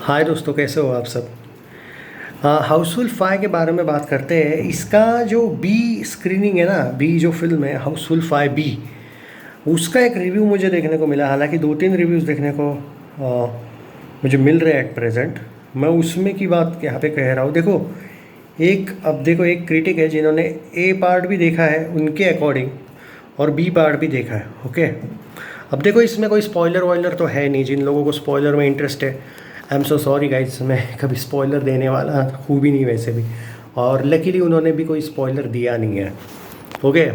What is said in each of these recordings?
हाय दोस्तों, कैसे हो आप सब। हाउसफुल 5 के बारे में बात करते हैं। इसका जो बी स्क्रीनिंग है ना, बी जो फिल्म है हाउसफुल 5 बी, उसका एक रिव्यू मुझे देखने को मिला। हालांकि 2-3 रिव्यूज़ देखने को मुझे मिल रहे हैं एट प्रेजेंट। मैं उसमें की बात यहाँ पे कह रहा हूँ। देखो एक क्रिटिक है जिन्होंने ए पार्ट भी देखा है उनके अकॉर्डिंग, और बी पार्ट भी देखा है। ओके, अब देखो इसमें कोई स्पॉइलर वॉइलर तो है नहीं। जिन लोगों को स्पॉइलर में इंटरेस्ट है, I am so sorry guys, मैं कभी स्पॉइलर देने वाला हूँ भी नहीं वैसे भी, और लकीली उन्होंने भी कोई स्पॉइलर दिया नहीं है। ओके,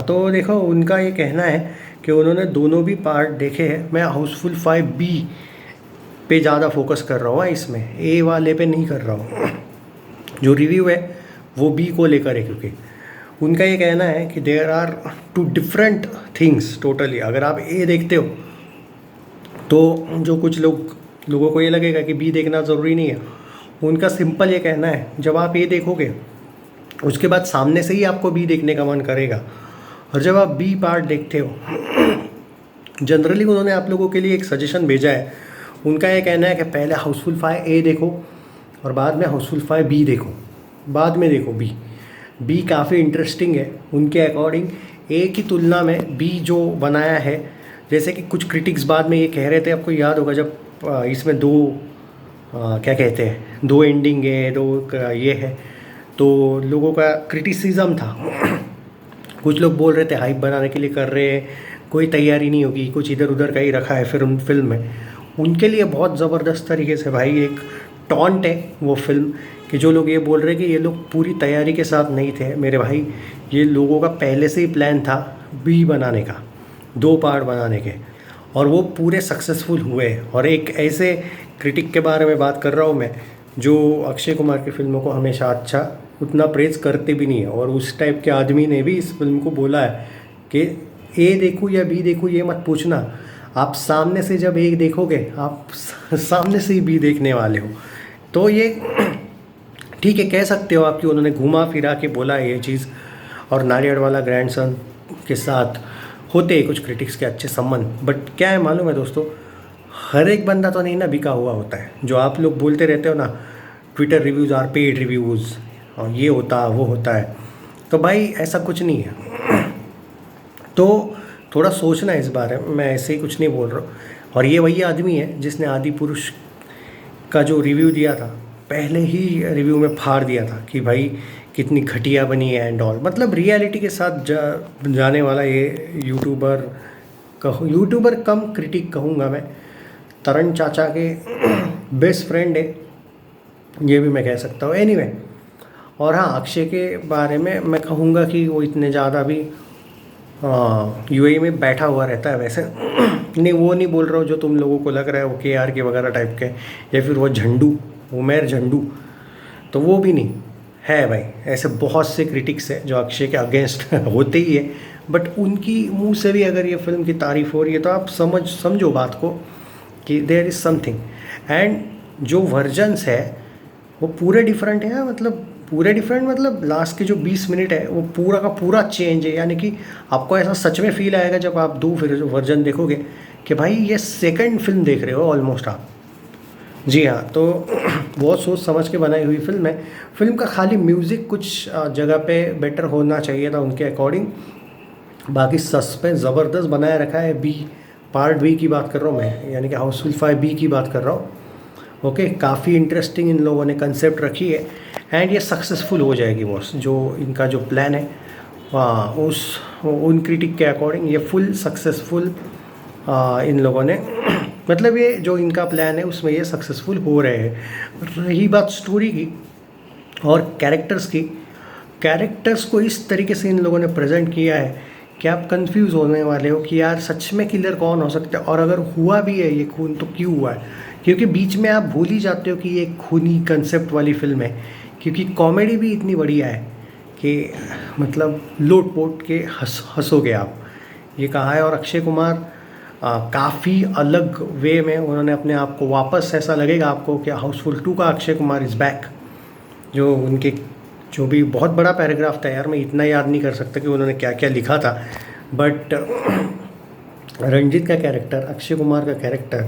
तो देखो उनका ये कहना है कि उन्होंने दोनों भी पार्ट देखे हैं। मैं हाउसफुल 5 बी पे ज़्यादा फोकस कर रहा हूँ, इसमें ए वाले पे नहीं कर रहा हूँ। जो रिव्यू है वो बी को लेकर है, क्योंकि उनका ये कहना है कि there are two different things totally. अगर आप ए देखते हो तो जो कुछ लोगों को ये लगेगा कि बी देखना ज़रूरी नहीं है। उनका सिंपल ये कहना है, जब आप ए देखोगे उसके बाद सामने से ही आपको बी देखने का मन करेगा। और जब आप बी पार्ट देखते हो, जनरली उन्होंने आप लोगों के लिए एक सजेशन भेजा है। उनका ये कहना है कि पहले हाउसफुल 5 ए देखो और बाद में हाउसफुल 5 बी देखो, बाद में देखो बी काफ़ी इंटरेस्टिंग है उनके अकॉर्डिंग। ए की तुलना में बी जो बनाया है, जैसे कि कुछ क्रिटिक्स बाद में ये कह रहे थे, आपको याद होगा जब इसमें क्या कहते हैं, 2 एंडिंग है, ये है, तो लोगों का क्रिटिसिज्म था। कुछ लोग बोल रहे थे हाइप बनाने के लिए कर रहे हैं, कोई तैयारी नहीं होगी, कुछ इधर उधर का ही रखा है फिल्म में। उनके लिए बहुत ज़बरदस्त तरीके से भाई एक टॉन्ट है वो फिल्म, कि जो लोग ये बोल रहे हैं कि ये लोग पूरी तैयारी के साथ नहीं थे। मेरे भाई, ये लोगों का पहले से ही प्लान था बी बनाने का, 2 पार्ट बनाने के, और वो पूरे सक्सेसफुल हुए। और एक ऐसे क्रिटिक के बारे में बात कर रहा हूँ मैं, जो अक्षय कुमार की फिल्मों को हमेशा उतना प्रेज़ करते भी नहीं है। और उस टाइप के आदमी ने भी इस फिल्म को बोला है कि ए देखूँ या बी देखूँ ये मत पूछना, आप सामने से जब ए देखोगे आप सामने से ही बी देखने वाले हो। तो ये ठीक है, कह सकते हो आप कि उन्होंने घुमा फिरा के बोला है ये चीज़। और नारियड़वाला ग्रैंडसन के साथ होते हैं कुछ क्रिटिक्स के अच्छे संबंध, बट क्या है मालूम है दोस्तों, हर एक बंदा तो नहीं ना बिका हुआ होता है। जो आप लोग बोलते रहते हो ना, Twitter reviews are paid reviews, और ये होता वो होता है, तो भाई ऐसा कुछ नहीं है। तो थोड़ा सोचना इस बारे में, मैं ऐसे ही कुछ नहीं बोल रहा हूँ। और ये वही आदमी है जिसने आदि पुरुष का जो रिव्यू दिया था, पहले ही रिव्यू में फाड़ दिया था कि भाई कितनी घटिया बनी है एंड ऑल। मतलब रियलिटी के साथ जाने वाला ये यूट्यूबर कम क्रिटिक कहूँगा मैं, तरण चाचा के बेस्ट फ्रेंड है, ये भी मैं कह सकता हूँ। एनीवे, और हाँ, अक्षय के बारे में मैं कहूँगा कि वो इतने ज़्यादा भी यूएई में बैठा हुआ रहता है वैसे। नहीं, वो नहीं बोल रहा हूँ जो तुम लोगों को लग रहा है वो केआर के वगैरह टाइप के, या फिर वो उमेर झंडू, तो वो भी नहीं है भाई। ऐसे बहुत से क्रिटिक्स हैं जो अक्षय के अगेंस्ट होते ही है, बट उनकी मुंह से भी अगर ये फिल्म की तारीफ हो रही है तो आप समझो बात को कि देयर इज़ समथिंग। एंड जो वर्जन्स है वो पूरे डिफरेंट है। मतलब लास्ट के जो 20 मिनट है वो पूरा का पूरा चेंज है। यानी कि आपको ऐसा सच में फील आएगा जब आप 2 फिर वर्जन देखोगे कि भाई ये सेकंड फिल्म देख रहे हो ऑलमोस्ट आप। जी हाँ, तो बहुत सोच समझ के बनाई हुई फिल्म है। फिल्म का खाली म्यूज़िक कुछ जगह पे बेटर होना चाहिए था उनके अकॉर्डिंग। बाकी सस्पेंस ज़बरदस्त बनाया रखा है। पार्ट बी की बात कर रहा हूँ मैं, यानी कि हाउसफुल 5 बी की बात कर रहा हूँ। ओके, काफ़ी इंटरेस्टिंग इन लोगों ने कंसेप्ट रखी है, एंड ये सक्सेसफुल हो जाएगी बॉस। जो इनका जो प्लान है उन क्रिटिक के अकॉर्डिंग ये फुल सक्सेसफुल इन लोगों ने मतलब ये जो इनका प्लान है उसमें ये सक्सेसफुल हो रहे हैं। रही बात स्टोरी की और कैरेक्टर्स को इस तरीके से इन लोगों ने प्रेजेंट किया है कि आप कंफ्यूज होने वाले हो कि यार सच में किलर कौन हो सकता है, और अगर हुआ भी है ये खून तो क्यों हुआ है। क्योंकि बीच में आप भूल ही जाते हो कि ये खूनी कंसेप्ट वाली फिल्म है, क्योंकि कॉमेडी भी इतनी बढ़िया है कि मतलब लोट पोट के हंसोगे आप। ये कहा है। और अक्षय कुमार काफ़ी अलग वे में उन्होंने अपने आप को वापस, ऐसा लगेगा आपको कि हाउसफुल 2 का अक्षय कुमार इज़ बैक। जो भी बहुत बड़ा पैराग्राफ था यार, मैं इतना याद नहीं कर सकता कि उन्होंने क्या क्या लिखा था, बट रंजीत का कैरेक्टर, अक्षय कुमार का कैरेक्टर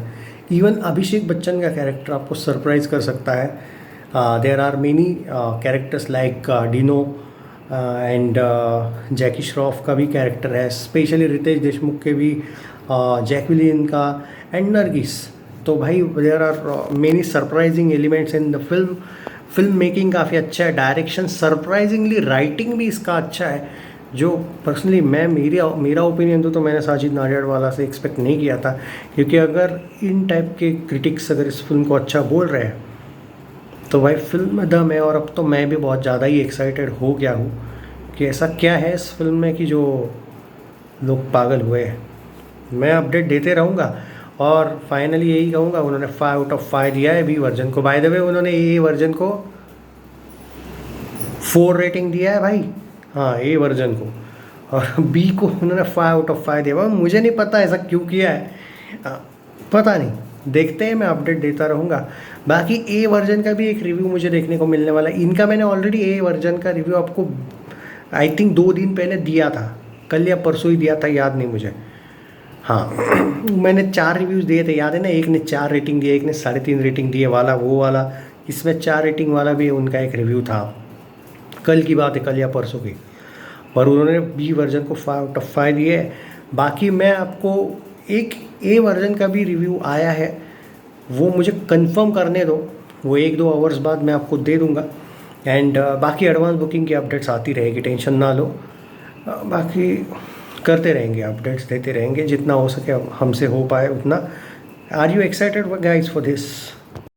इवन अभिषेक बच्चन का कैरेक्टर आपको सरप्राइज़ कर सकता है. There are many characters like Dino and Jackie Shroff का भी कैरेक्टर है, स्पेशली रितेश देशमुख के भी, जैकलिन का एंड नरगिस. तो भाई there are many surprising elements in the film. Film making काफ़ी अच्छा है, डायरेक्शन सरप्राइजिंगली, राइटिंग भी इसका अच्छा है. जो पर्सनली मैं मेरा ओपिनियन तो मैंने साजिद नाडियाडवाला से एक्सपेक्ट नहीं किया था, क्योंकि अगर इन टाइप के क्रिटिक्स अगर इस फिल्म को अच्छा बोल रहे हैं तो भाई फिल्म में दम है. और अब तो मैं भी बहुत ज़्यादा ही एक्साइटेड हो गया हूँ कि ऐसा क्या है इस फिल्म में कि जो लोग पागल हुए हैं. मैं अपडेट देते रहूँगा और फाइनली यही कहूँगा, उन्होंने 5/5 दिया है बी वर्जन को. बाय द वे उन्होंने ए वर्जन को 4 रेटिंग दिया है भाई, हाँ ए वर्जन को, और बी को उन्होंने 5/5 दिया. भाई मुझे नहीं पता ऐसा क्यों किया है, पता नहीं, देखते हैं, मैं अपडेट देता रहूँगा. बाकी ए वर्जन का भी एक रिव्यू मुझे देखने को मिलने वाला है. इनका मैंने ऑलरेडी ए वर्जन का रिव्यू आपको आई थिंक 2 दिन पहले दिया था, कल या परसों ही दिया था, याद नहीं मुझे. हाँ मैंने 4 रिव्यूज़ दिए थे, याद है ना. एक ने 4 रेटिंग दी, एक ने 3.5 रेटिंग दी वाला, वो वाला. इसमें 4 रेटिंग वाला भी उनका एक रिव्यू था, कल की बात है, कल या परसों की. और उन्होंने बी वर्जन को 5/5 दिए. बाकी मैं आपको एक ए वर्जन का भी रिव्यू आया है, वो मुझे कंफर्म करने दो, वो 1-2 आवर्स बाद मैं आपको दे दूँगा. एंड बाकी एडवांस बुकिंग की अपडेट्स आती रहेगी, टेंशन ना लो. बाकी करते रहेंगे, अपडेट्स देते रहेंगे जितना हो सके, हमसे हो पाए उतना. Are you excited guys for this?